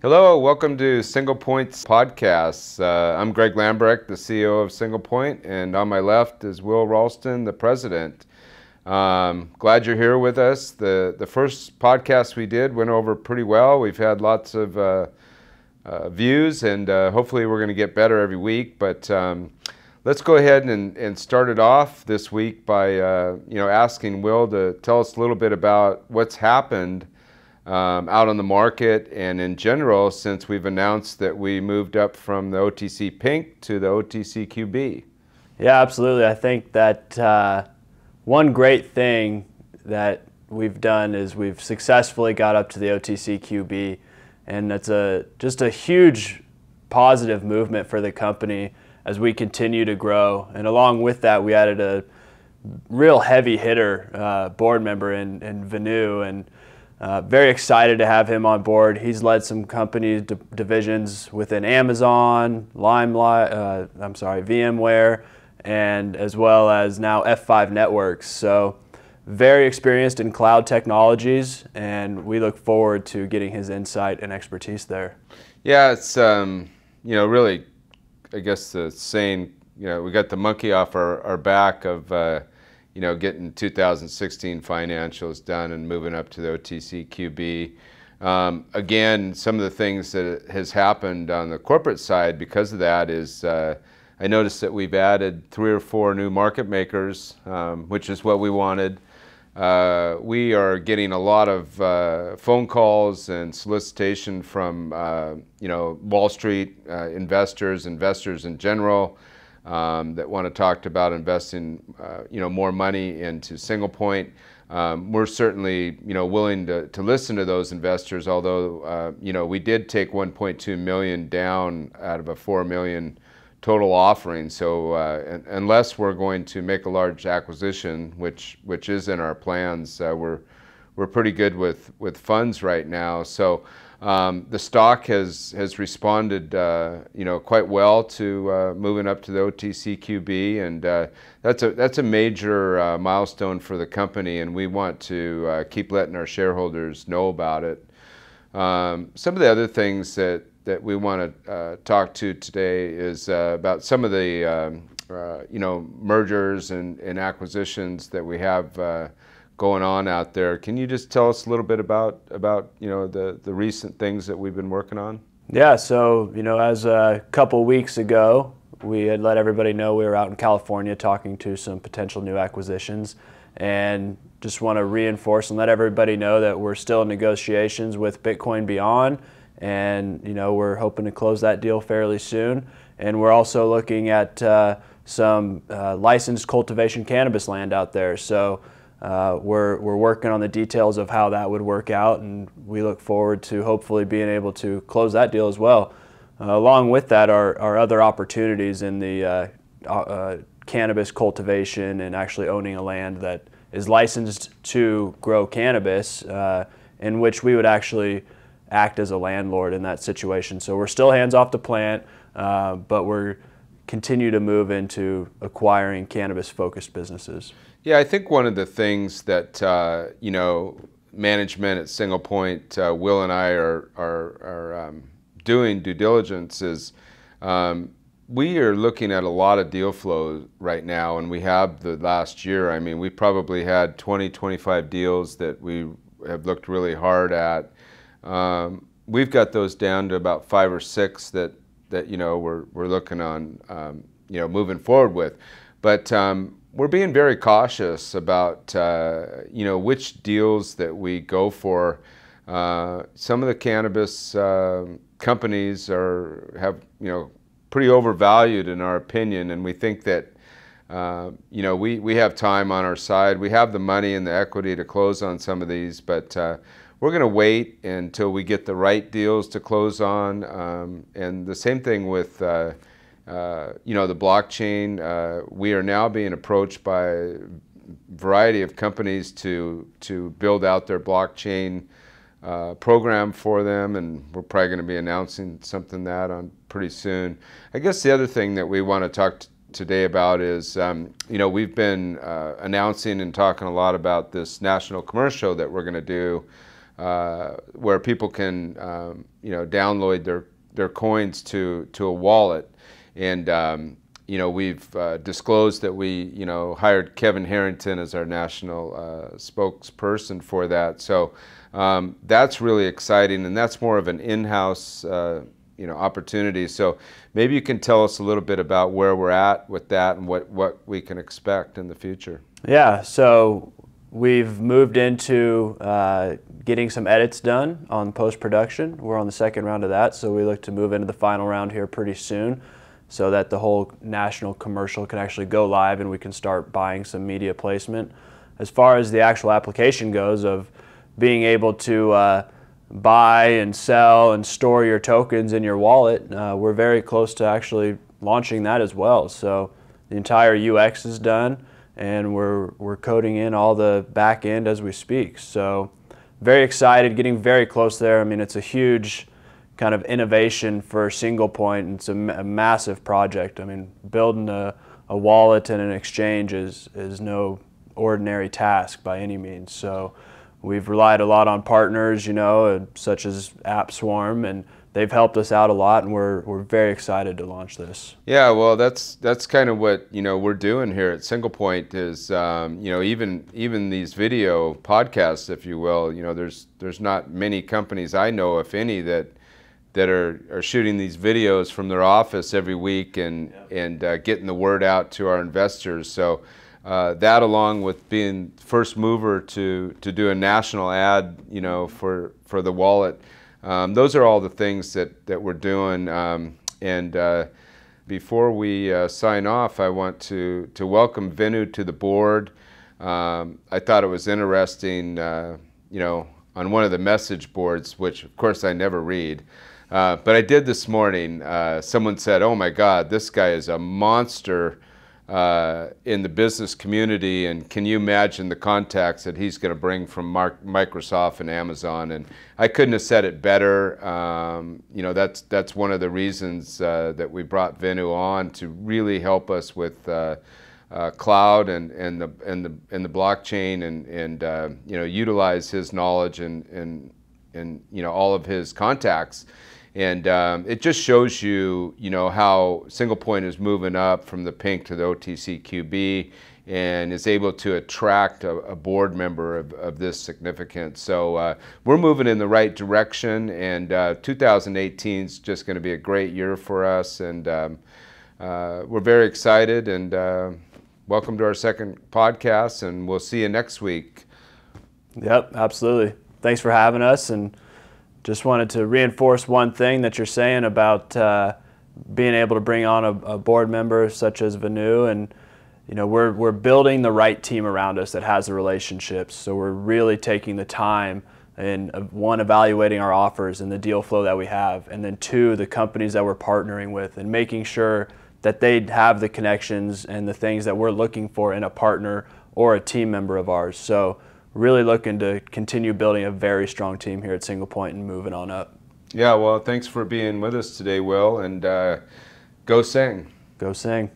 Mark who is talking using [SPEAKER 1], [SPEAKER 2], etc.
[SPEAKER 1] Hello, welcome to SinglePoint's podcast. I'm Greg Lambrecht, the CEO of SinglePoint, and on my left is Will Ralston, the president. Glad you're here with us. The first podcast we did went over pretty well. We've had lots of views, and hopefully we're going to get better every week. But let's go ahead and start it off this week by asking Will to tell us a little bit about what's happened out on the market and in general since we've announced that we moved up from the OTC Pink to the OTC QB.
[SPEAKER 2] Yeah, absolutely. I think that one great thing that we've done is we've successfully got up to the OTC QB, and that's just a huge positive movement for the company as we continue to grow. And along with that, we added a real heavy hitter board member in Venu, and very excited to have him on board. He's led some company divisions within Amazon, VMware, and as well as now F5 Networks. So very experienced in cloud technologies, and we look forward to getting his insight and expertise there.
[SPEAKER 1] Yeah, it's really, I guess the saying, we got the monkey off our back of getting 2016 financials done and moving up to the OTC QB. Again, some of the things that has happened on the corporate side because of that is I noticed that we've added 3 or 4 new market makers, which is what we wanted. We are getting a lot of phone calls and solicitation from Wall Street investors in general, that want to talk about investing, more money into SinglePoint. We're certainly, willing to listen to those investors. Although, we did take 1.2 million down out of a 4 million total offering. So, unless we're going to make a large acquisition, which is in our plans, we're pretty good with funds right now. So. The stock has responded, quite well to moving up to the OTC QB, and that's a major milestone for the company, and we want to keep letting our shareholders know about it. Some of the other things that we want to talk to today is about some of the mergers and acquisitions that we have going on out there. Can you just tell us a little bit about the recent things that we've been working on?
[SPEAKER 2] Yeah, so as a couple weeks ago, we had let everybody know we were out in California talking to some potential new acquisitions, and just want to reinforce and let everybody know that we're still in negotiations with Bitcoin Beyond, and we're hoping to close that deal fairly soon. And we're also looking at some licensed cultivation cannabis land out there. So we're working on the details of how that would work out, and we look forward to hopefully being able to close that deal as well. Along with that are other opportunities in the cannabis cultivation and actually owning a land that is licensed to grow cannabis, in which we would actually act as a landlord in that situation. So we're still hands off the plant, but we're continue to move into acquiring cannabis-focused businesses.
[SPEAKER 1] Yeah, I think one of the things that management at SinglePoint, Will and I are doing due diligence is we are looking at a lot of deal flow right now, and we have the last year. I mean, we probably had 20, 25 deals that we have looked really hard at. We've got those down to about 5 or 6 that we're looking on moving forward with, but we're being very cautious about which deals that we go for. Some of the cannabis companies have pretty overvalued in our opinion, and we think that we have time on our side. We have the money and the equity to close on some of these, but we're going to wait until we get the right deals to close on. And the same thing with the blockchain. We are now being approached by a variety of companies to build out their blockchain program for them, and we're probably going to be announcing something that on pretty soon. I guess the other thing that we want to talk today about is, we've been announcing and talking a lot about this national commercial that we're going to do where people can download their coins to a wallet. And we've disclosed that we hired Kevin Harrington as our national spokesperson for that. So that's really exciting, and that's more of an in-house opportunity. So maybe you can tell us a little bit about where we're at with that and what we can expect in the future.
[SPEAKER 2] Yeah, so we've moved into getting some edits done on post-production. We're on the second round of that, so we look to move into the final round here pretty soon so that the whole national commercial can actually go live and we can start buying some media placement. As far as the actual application goes of being able to buy and sell and store your tokens in your wallet, we're very close to actually launching that as well. So the entire UX is done, and we're coding in all the back end as we speak. So very excited, getting very close there. I mean, it's a huge kind of innovation for SinglePoint. It's a massive project. I mean, building a wallet and an exchange is no ordinary task by any means. So we've relied a lot on partners, such as AppSwarm, and they've helped us out a lot, and we're very excited to launch this.
[SPEAKER 1] Yeah, well, that's kind of what we're doing here at SinglePoint is even these video podcasts, if you will. There's not many companies I know, if any, that are shooting these videos from their office every week and getting the word out to our investors. So that, along with being first mover to do a national ad, for the wallet. Those are all the things that we're doing. And before we sign off, I want to welcome Venu to the board. I thought it was interesting, on one of the message boards, which of course I never read, but I did this morning. Someone said, "Oh my God, this guy is a monster in the business community, and can you imagine the contacts that he's going to bring from Microsoft and Amazon?" And I couldn't have said it better. That's one of the reasons that we brought Venu on, to really help us with cloud and the blockchain, and utilize his knowledge and all of his contacts. And it just shows you, how SinglePoint is moving up from the pink to the OTC QB, and is able to attract a board member of this significance. So we're moving in the right direction, and 2018 is just going to be a great year for us, and we're very excited. And welcome to our second podcast, and we'll see you next week.
[SPEAKER 2] Yep, absolutely. Thanks for having us, and just wanted to reinforce one thing that you're saying about being able to bring on a board member such as Venu, and we're building the right team around us that has the relationships. So we're really taking the time and one, evaluating our offers and the deal flow that we have, and then two, the companies that we're partnering with, and making sure that they have the connections and the things that we're looking for in a partner or a team member of ours. So really looking to continue building a very strong team here at SinglePoint and moving on up.
[SPEAKER 1] Yeah, well, thanks for being with us today, Will, and go Sing.
[SPEAKER 2] Go Sing.